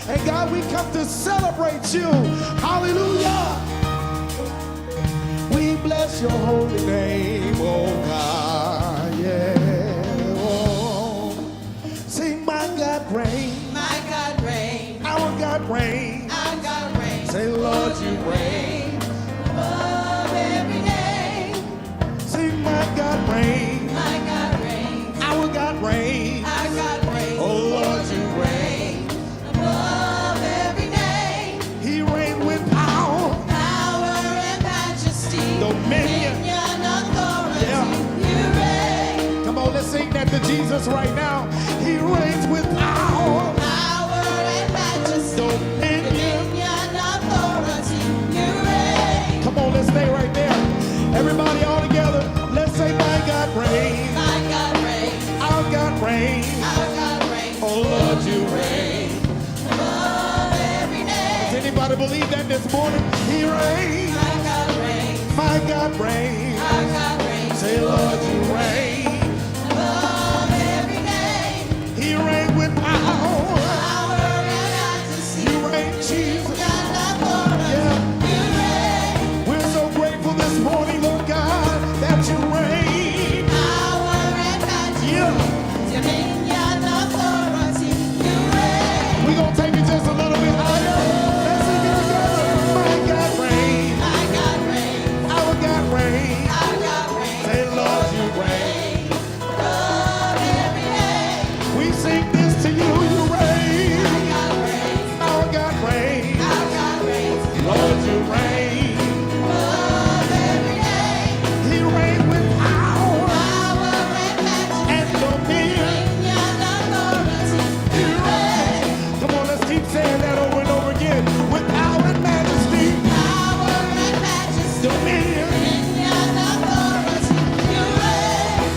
And God, we come to celebrate you. Hallelujah. We bless your holy name, oh God. Yeah. Oh. Sing, my God reign. My God reign. Our God reign. Our God reign. Say, Lord, you reign. Above every name. Sing, my God reign. My God reign. Our God reign. Our God reign. Oh, Lord, you reign. Above every name. He reigned with power, Power and majesty. dominion. Authority. Yeah. You reign. Come on, let's sing that to Jesus right now. He reigns with power, Power and majesty. dominion. Authority. You reign. Come on, let's stay right there. Everybody all together. Let's say, my God reign. My God reign. Our God reign. Our God reign. Oh, Lord, you reign. Above every name. Does anybody believe that this morning? He reigns. My God reign. My God reigns. Our God reign. Say, Lord, you reign. Above every name. He reigns with power. Power and majesty. You reign, Jesus. Authority. Yeah. You reign. We're so grateful this morning, Lord God, that you reign. Power and majesty. Yeah. Dominion, authority. You reign. We're going to take it just a little bit higher. Let's sing it together. My God reign. My God reign. Our God reign. Our God reign. Say, Lord, you reign. Above every name. We sing this to you. You reign. My God reign. Our God reign. Our God reigns. Lord, you reign. Above every name. He reigns with power Power and majesty. and dominion. Authority. You reign. Come on, let's keep saying that over and over again. With power and majesty, Power and majesty. dominion. Authority. You reign.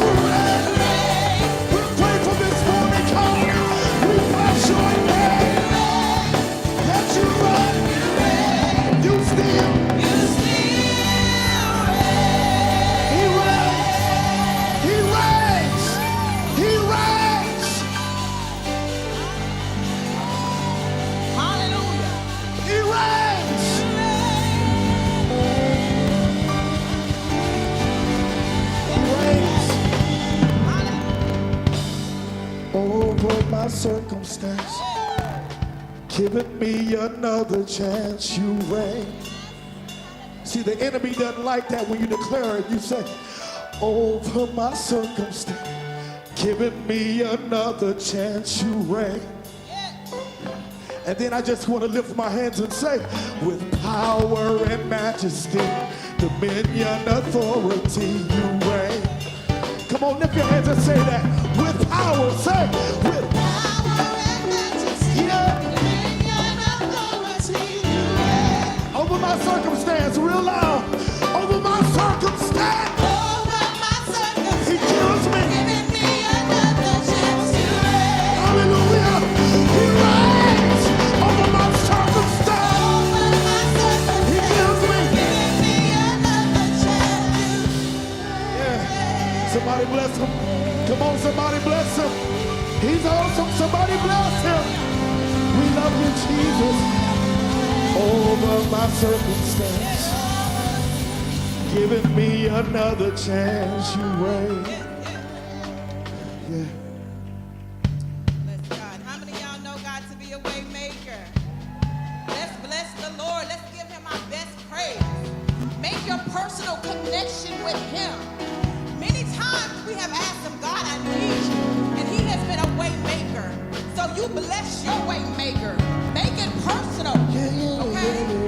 reign. We're grateful this morning, come. We bless your name. That you run. You still. You still reign. He reigns. He reigns. He reigns. Hallelujah. He reigns. He reigns over my circumstance, giving me another chance. You reign. See, the enemy doesn't like that when you declare it. You say, over my circumstance, giving me another chance. You reign. And then I just want to lift my hands and say, with power and majesty, dominion, authority, you reign. Come on, lift your hands and say that. With power, say, with Power and majesty, dominion, authority, you reign. over my circumstance, real loud. Over my circumstance, Over my he circumstance, kills me. giving me another chance to reign. Hallelujah. He reigns over my circumstance. Over my He circumstance, kills me. giving me another chance. Yeah. Somebody bless him. Come on, somebody bless him. He's awesome. Somebody bless him. We love you, Jesus. Over my circumstance, giving me another chance. You reign. Yeah. Bless God. How many of y'all know God to be a way maker? Let's bless the Lord. Let's give him our best praise. Make your personal connection with him. Many times we have asked him, God, I need you. And he has been a way maker. So you bless your way maker. Make it personal. Okay?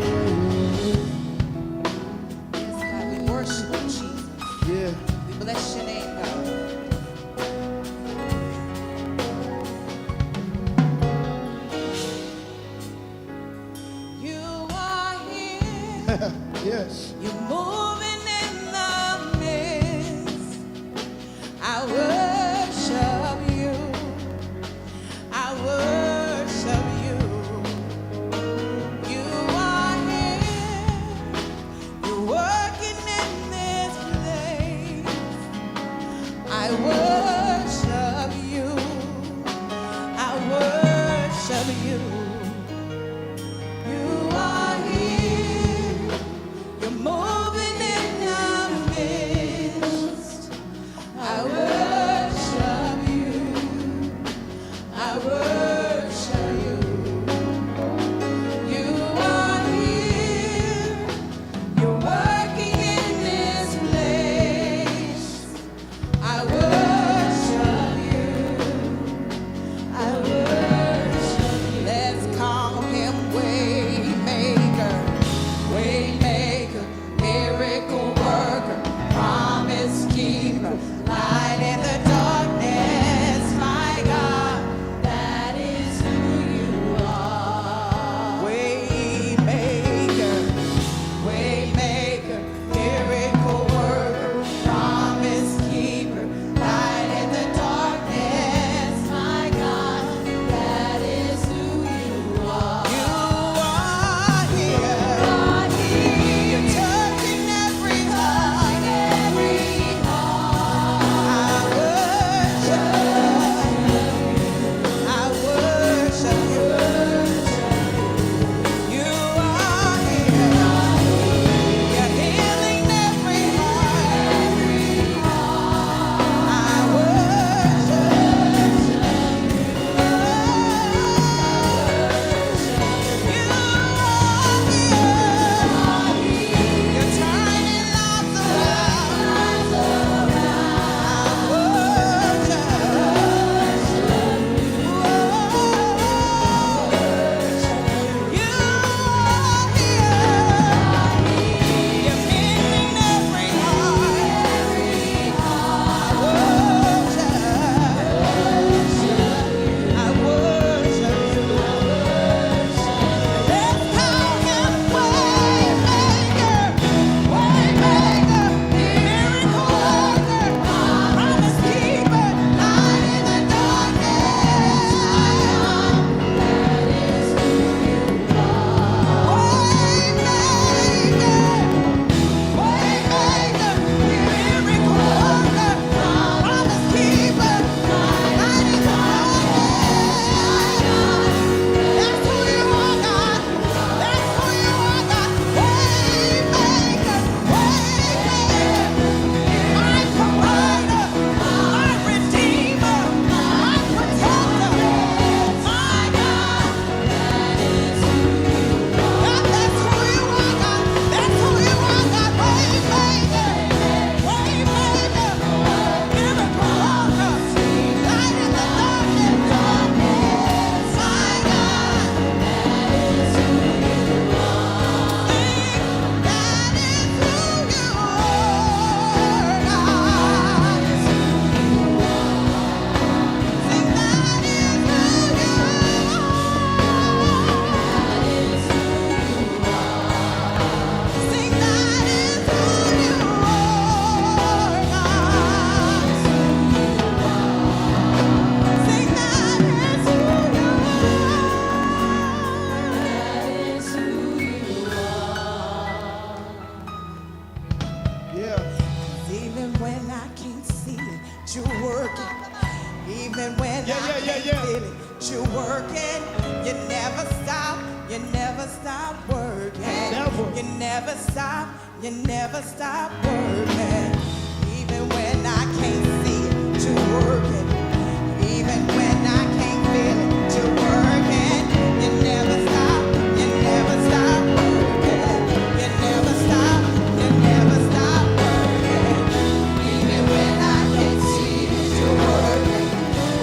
Yes, God, we worship you, Jesus. Yeah. We bless your name, God. You are here. Yes. You're moving in the midst. I worship you. I worship you. You are here. You're working in this place. I worship you. I worship you. You are here. You're moving working. Even when I can't feel it, you're working. You never stop. You never stop working. Never. You never stop. You never stop working. Even when I can't see it, you're working. Even when I can't feel it, you're working. You never stop. You never stop working. You never stop. You never stop working. Even when I can't see it, you're working.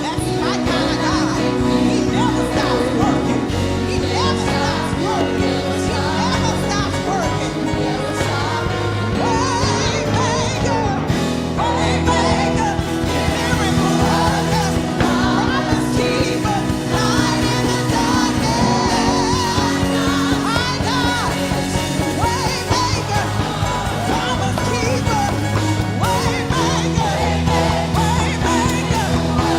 That's my kind of God. He never stops working. He never stops working. He never stops working. He never stops. Waymaker, waymaker, miracle worker, promise keeper, light in the darkness. My God, waymaker, promise keeper, waymaker, waymaker, waymaker,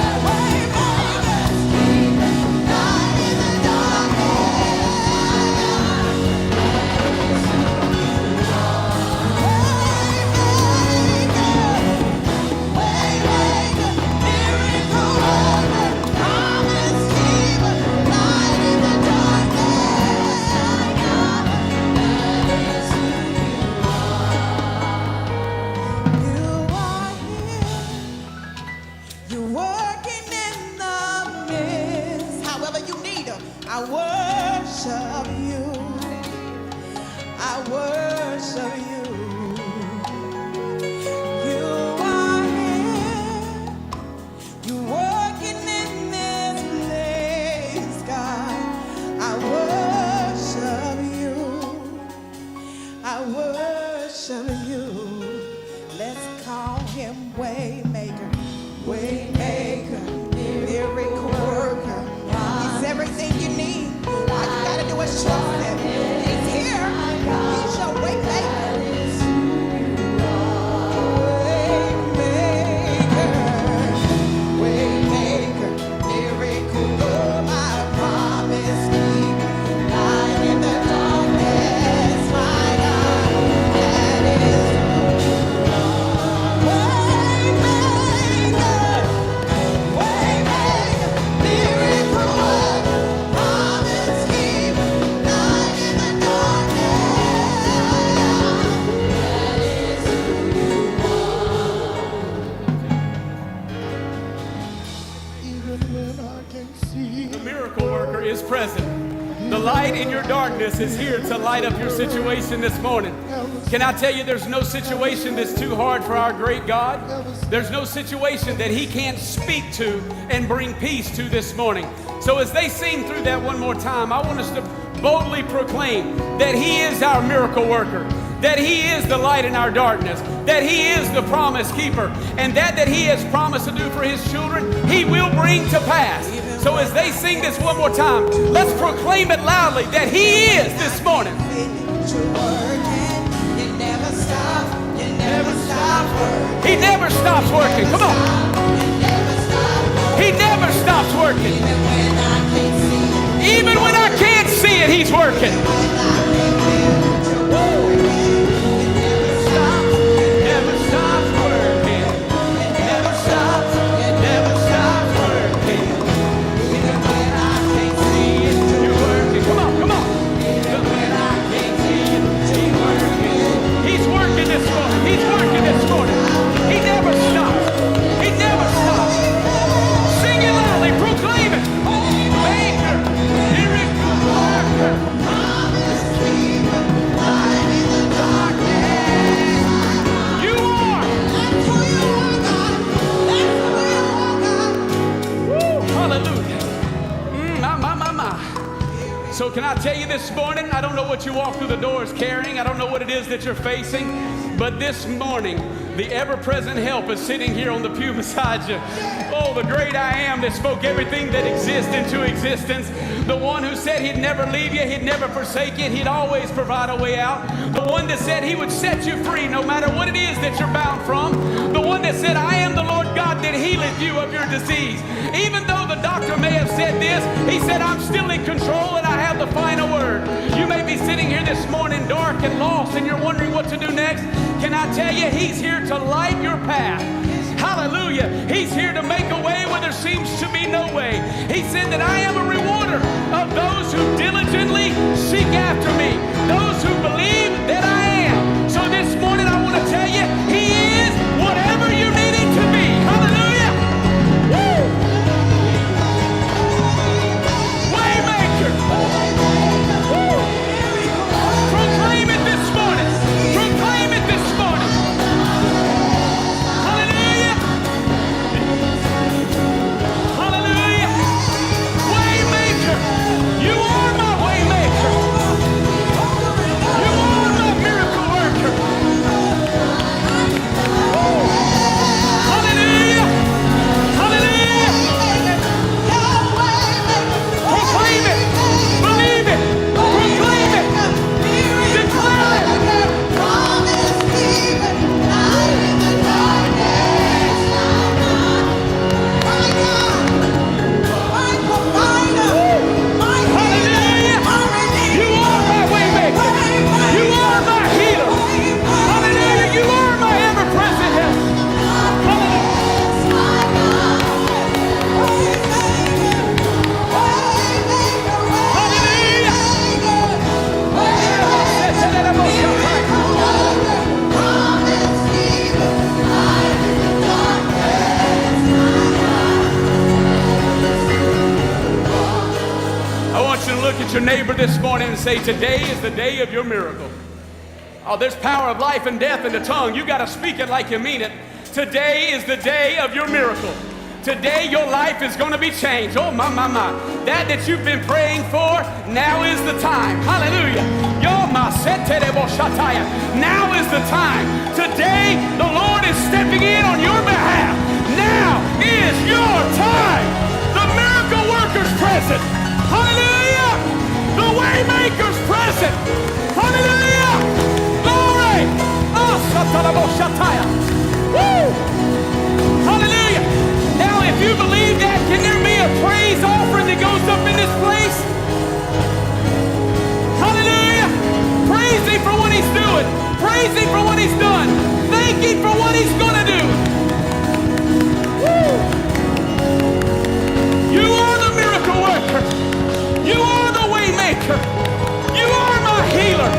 light in the I worship you. I worship you. You are here. You're working in this place, God. I worship you. I worship you. Let's call him Waymaker. Waymaker, miracle worker. He's everything you need. All you gotta do is trust him. He's here. He's your Waymaker. Waymaker, miracle worker, my promise keeper, light in the darkness, my God, that is Waymaker, waymaker, miracle worker, promise keeper, light in the Even when I can't see. The miracle worker is present. The light in your darkness is here to light up your situation this morning. Can I tell you, there's no situation that's too hard for our great God? There's no situation that he can't speak to and bring peace to this morning. So as they sing through that one more time, I want us to boldly proclaim that he is our miracle worker, that he is the light in our darkness, that he is the promise keeper, and that he has promised to do for his children, he will bring to pass. So as they sing this one more time, let's proclaim it loudly that he is this morning. You're working. You never stop. You never stop working. He never stops working. Come on. You never stop working. He never stops working. Even when I can't see it. Even when I can't see it, he's working. When I can't feel it. You're working. You never stop. Never stops working. Never stops. Never stops working. Even when I can't see it. You're working. Come on, come on. Even when I can't see it, he's working. He's working this morning. He's working this morning. He never stops. He never stops. Sing it loudly. Proclaim it. Maker, miracle worker, Promise keeper, light in the darkness. you are. That's who you are, God. That's who you are, God. Woo, hallelujah. My. So can I tell you this morning, I don't know what you walk through the doors carrying. I don't know what it is that you're facing. But this morning, the ever-present help is sitting here on the pew beside you. Oh, the great I am that spoke everything that exists into existence. The one who said he'd never leave you, he'd never forsake you, he'd always provide a way out. The one that said he would set you free no matter what it is that you're bound from. The one that said, I am the Lord God that healeth you of your disease. Even though the doctor may have said this, he said, I'm still in control and I have the final word. You may be sitting here this morning dark and lost and you're wondering what to do next. Can I tell you, he's here to light your path. Hallelujah. He's here to make a way where there seems to be no way. He said that I am a rewarder of those who diligently seek after me, those who believe that I am. So this morning I want to tell you, He is whatever you need Him to be. Hallelujah. Woo! Waymaker. Woo! Proclaim it this morning. Proclaim it this morning. Hallelujah. Hallelujah. Waymaker. You are my waymaker. You are my miracle worker. Woo! Hallelujah. Hallelujah. Proclaim it. Believe it. Proclaim it. Declare it. Hallelujah. You are my waymaker. You are my healer. Hallelujah. You are my ever-present help. Hallelujah. I want you to look at your neighbor this morning and say, today is the day of your miracle. Oh, there's power of life and death in the tongue. You got to speak it like you mean it. Today is the day of your miracle. Today your life is going to be changed. Oh, my. That you've been praying for, now is the time. Hallelujah. Now is the time. Today the Lord is stepping in on your behalf. Now is your time. The miracle worker's present. Hallelujah. The waymaker's present. Hallelujah. Glory. Oh, woo. Hallelujah. Now, if you believe that, can there be a praise offering that goes up in this place? Hallelujah. Praise Him for what He's doing. Praise Him for what He's done. Thank Him for what He's going to do. Woo. You are the miracle worker. You are the way maker. You are my healer.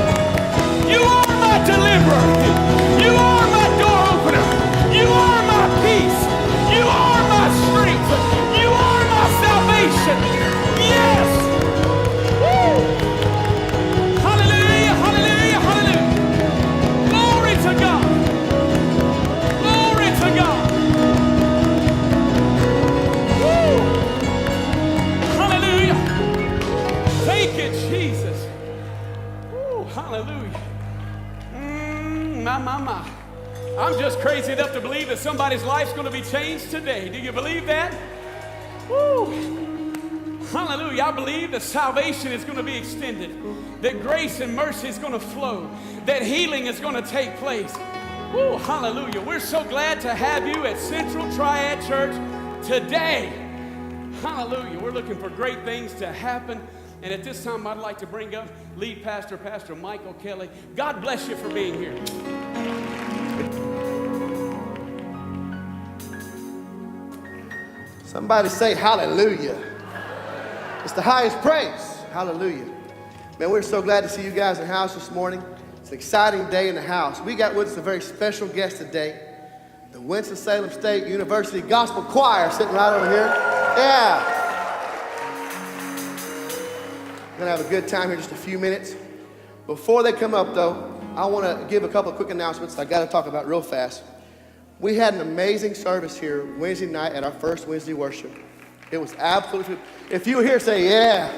You are my deliverer. You are my door opener. You are my peace. You are my strength. You are my salvation. Yes. Woo. Hallelujah, hallelujah, hallelujah. Glory to God. Glory to God. Woo. Hallelujah. Thank you, Jesus. Woo, hallelujah. My. I'm just crazy enough to believe that somebody's life's going to be changed today. Do you believe that? Woo. Hallelujah. I believe that salvation is going to be extended, that grace and mercy is going to flow, that healing is going to take place. Woo, hallelujah. We're so glad to have you at Central Triad Church today. Hallelujah. We're looking for great things to happen. And at this time, I'd like to bring up lead pastor, Pastor Michael Kelly. God bless you for being here. Somebody say hallelujah. It's the highest praise. Hallelujah. Man, we're so glad to see you guys in the house this morning. It's an exciting day in the house. We got with us a very special guest today. The Winston-Salem State University Gospel Choir sitting right over here. Yeah. We're going to have a good time here in just a few minutes. Before they come up, though, I want to give a couple of quick announcements I got to talk about real fast. We had an amazing service here Wednesday night at our first Wednesday worship. It was absolutely, if you were here, say yeah.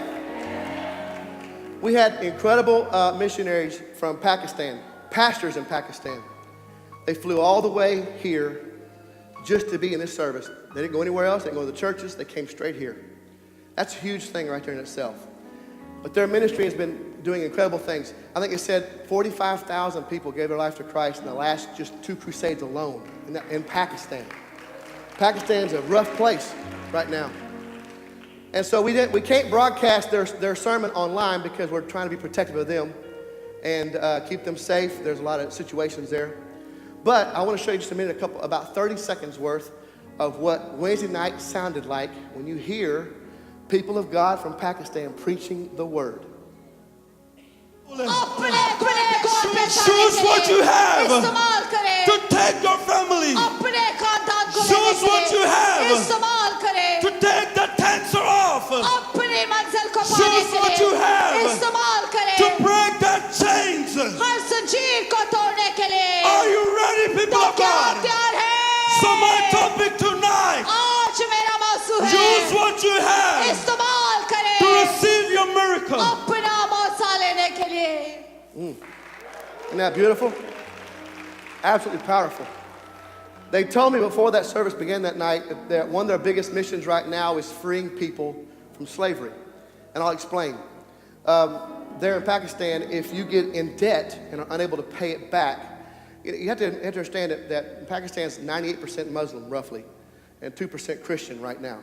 We had incredible missionaries from Pakistan, pastors in Pakistan. They flew all the way here just to be in this service. They didn't go anywhere else. They didn't go to the churches. They came straight here. That's a huge thing right there in itself. But their ministry has been doing incredible things. I think it said 45,000 people gave their life to Christ in the last just 2 crusades alone in Pakistan. Pakistan's a rough place right now. And so we can't broadcast their sermon online because we're trying to be protective of them and keep them safe. There's a lot of situations there. But I want to show you just a minute, about 30 seconds worth of what Wednesday night sounded like when you hear people of God from Pakistan preaching the word. Choose what you have to take your family. Choose what you have to take the cancer off. Choose what you have to break that chains. Are you ready, people of God? So my topic tonight, choose what you have to receive your miracle. Isn't that beautiful? Absolutely powerful. They told me before that service began that night that one of their biggest missions right now is freeing people from slavery. And I'll explain. There in Pakistan, if you get in debt and are unable to pay it back, you have to understand that Pakistan is 98% Muslim, roughly, and 2% Christian right now.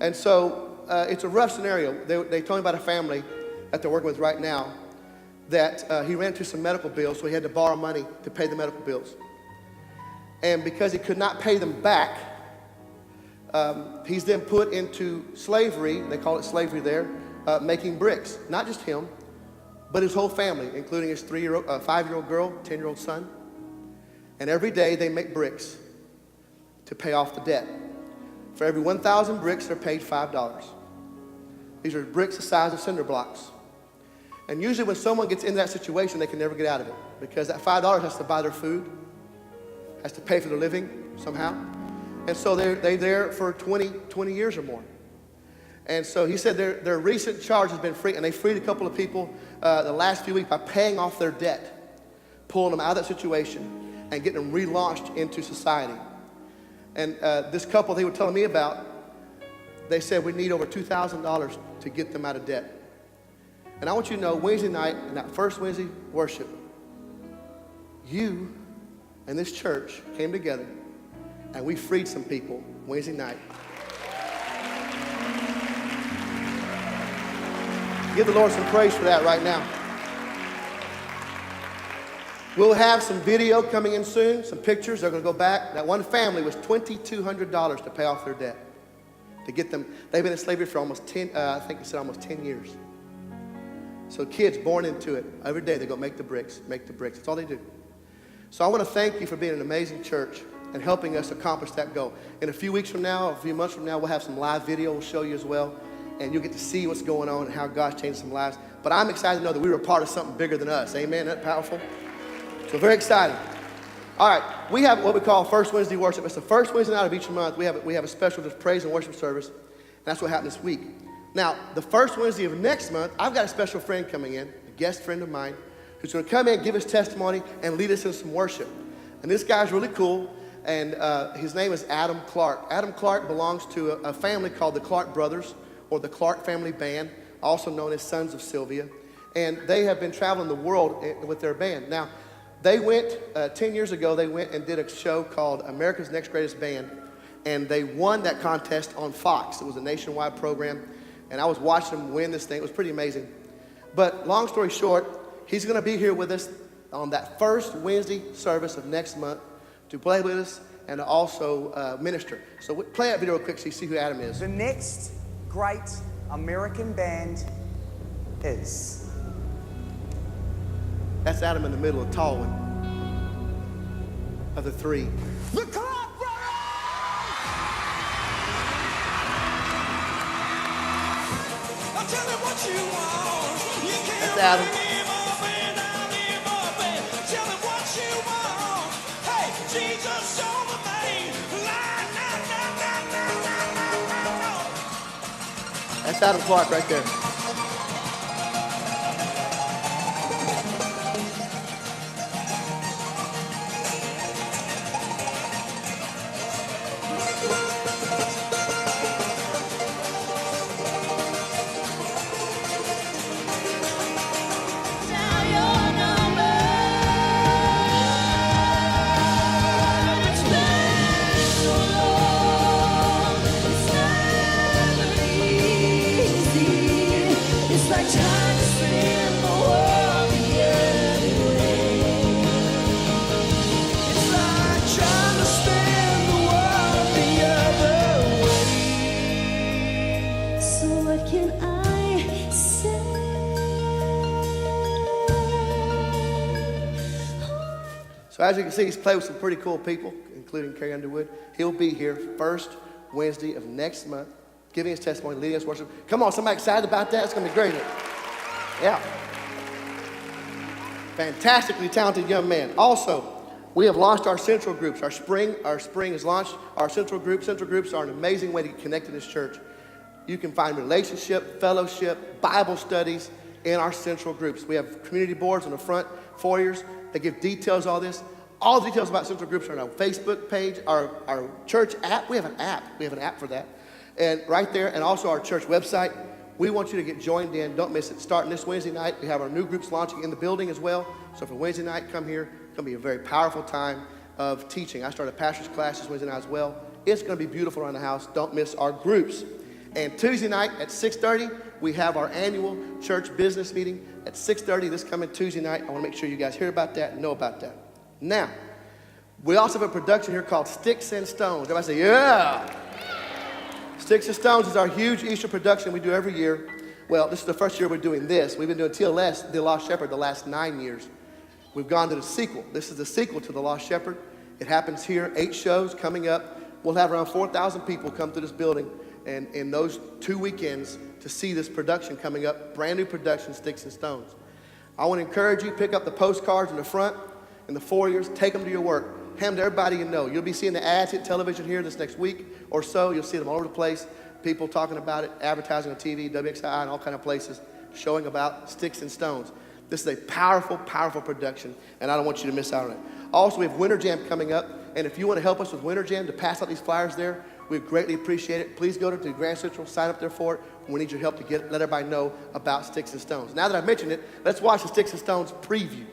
And so it's a rough scenario. They told me about a family that they're working with right now that he ran into some medical bills, so he had to borrow money to pay the medical bills. And because he could not pay them back, he's then put into slavery, they call it slavery there, making bricks. Not just him, but his whole family, including his 5-year-old girl, 10-year-old son. And every day they make bricks to pay off the debt. For every 1,000 bricks, they're paid $5. These are bricks the size of cinder blocks. And usually when someone gets in that situation, they can never get out of it because that $5 has to buy their food, has to pay for their living somehow. And so they're there for 20 years or more. And so he said their recent charge has been free, and they freed a couple of people the last few weeks by paying off their debt, pulling them out of that situation and getting them relaunched into society. And this couple they were telling me about, they said we need over $2,000 to get them out of debt. And I want you to know, Wednesday night, in that first Wednesday worship, you and this church came together and we freed some people Wednesday night. Give the Lord some praise for that right now. We'll have some video coming in soon, some pictures. They're going to go back. That one family was $2,200 to pay off their debt. To get them, they've been in slavery for almost 10 years. So kids born into it, every day they go make the bricks. That's all they do. So I want to thank you for being an amazing church and helping us accomplish that goal. In a few weeks from now, a few months from now, we'll have some live video we'll show you as well. And you'll get to see what's going on and how God's changed some lives. But I'm excited to know that we were a part of something bigger than us. Amen? Isn't that powerful? So very exciting. All right, we have what we call First Wednesday worship. It's the first Wednesday night of each month. We have a special just praise and worship service. And that's what happened this week. Now, the first Wednesday of next month, I've got a special friend coming in, a guest friend of mine, who's going to come in, give his testimony, and lead us in some worship. And this guy's really cool, and his name is Adam Clark. Adam Clark belongs to a family called the Clark Brothers, or the Clark Family Band, also known as Sons of Sylvia. And they have been traveling the world with their band. Now, they went, 10 years ago, they went and did a show called America's Next Greatest Band, and they won that contest on Fox. It was a nationwide program. And I was watching him win this thing. It was pretty amazing. But long story short, he's going to be here with us on that first Wednesday service of next month to play with us and to also minister. So play that video real quick so you see who Adam is. The next great American band is... That's Adam in the middle, a tall one of the three. The Clark Brothers! I'll tell you what you want. You can't That's Adam. live up and I'll live up and tell me what you want. Hey, Jesus, show the thing. That's Adam Clark right there. So as you can see, he's played with some pretty cool people, including Carrie Underwood. He'll be here first Wednesday of next month, giving his testimony, leading us worship. Come on, somebody excited about that? It's going to be great. Yeah. Fantastically talented young man. Also, we have launched our central groups. Our spring is launched. Our central groups. Central groups are an amazing way to get connected to this church. You can find relationship, fellowship, Bible studies in our central groups. We have community boards on the front foyers that give details all this. All the details about central groups are on our Facebook page, our church app. We have an app. We have an app for that. And right there, and also our church website. We want you to get joined in. Don't miss it. Starting this Wednesday night, we have our new groups launching in the building as well. So for Wednesday night, come here. It's going to be a very powerful time of teaching. I started a pastor's class this Wednesday night as well. It's going to be beautiful around the house. Don't miss our groups. And Tuesday night at 6:30, we have our annual church business meeting at 6:30 this coming Tuesday night. I want to make sure you guys hear about that and know about that. Now, we also have a production here called Sticks and Stones. Everybody say, yeah! Sticks and Stones is our huge Easter production we do every year. Well, this is the first year we're doing this. We've been doing TLS, The Lost Shepherd, the last 9 years. We've gone to the sequel. This is the sequel to The Lost Shepherd. It happens here, 8 shows coming up. We'll have around 4,000 people come through this building and in those 2 weekends to see this production coming up, brand new production, Sticks and Stones. I want to encourage you, pick up the postcards in the front, in the foyers, take them to your work. Hand them to everybody you know. You'll be seeing the ads hit television here this next week or so. You'll see them all over the place. People talking about it, advertising on TV, WXI, and all kind of places, showing about Sticks and Stones. This is a powerful, powerful production, and I don't want you to miss out on it. Also, we have Winter Jam coming up, and if you want to help us with Winter Jam to pass out these flyers there, we greatly appreciate it. Please go to Grand Central, sign up there for it. We need your help to let everybody know about Sticks and Stones. Now that I've mentioned it, let's watch the Sticks and Stones preview.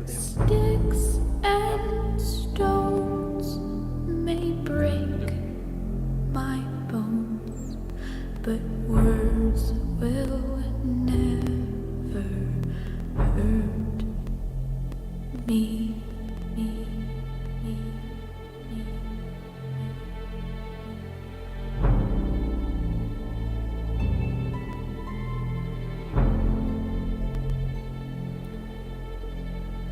Sticks and stones may break my bones, but words will never hurt me.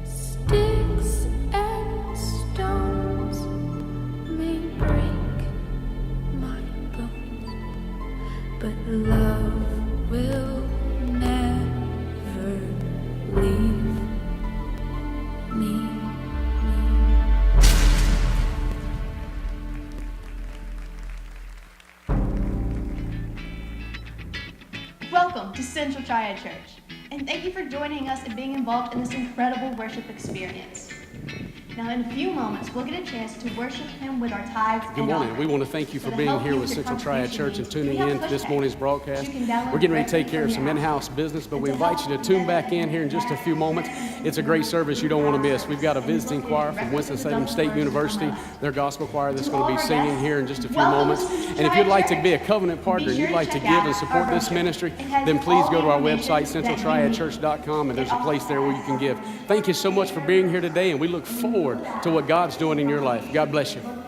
Sticks and stones may break my bones, but love will never leave me. Welcome to Central Triad Church, and thank you for joining us and being involved in this incredible worship experience. Now, in a few moments, we'll get a chance to worship Him with our tithes and Good morning. offerings. We want to thank you for So to being help here you with your Central Triad contribution Church and needs, tuning we have in push this pay morning's that broadcast. you can download We're getting ready to take directly care of from some your in-house business, but we And to invite help you to you tune back in here in just a few moments. It's a great service you don't want to miss. We've got a visiting choir from Winston-Salem State University, their gospel choir that's going to be singing here in just a few moments. And if you'd like to be a covenant partner, and you'd like to give and support this ministry, then please go to our website, centraltriadchurch.com, and there's a place there where you can give. Thank you so much for being here today, and we look forward to what God's doing in your life. God bless you.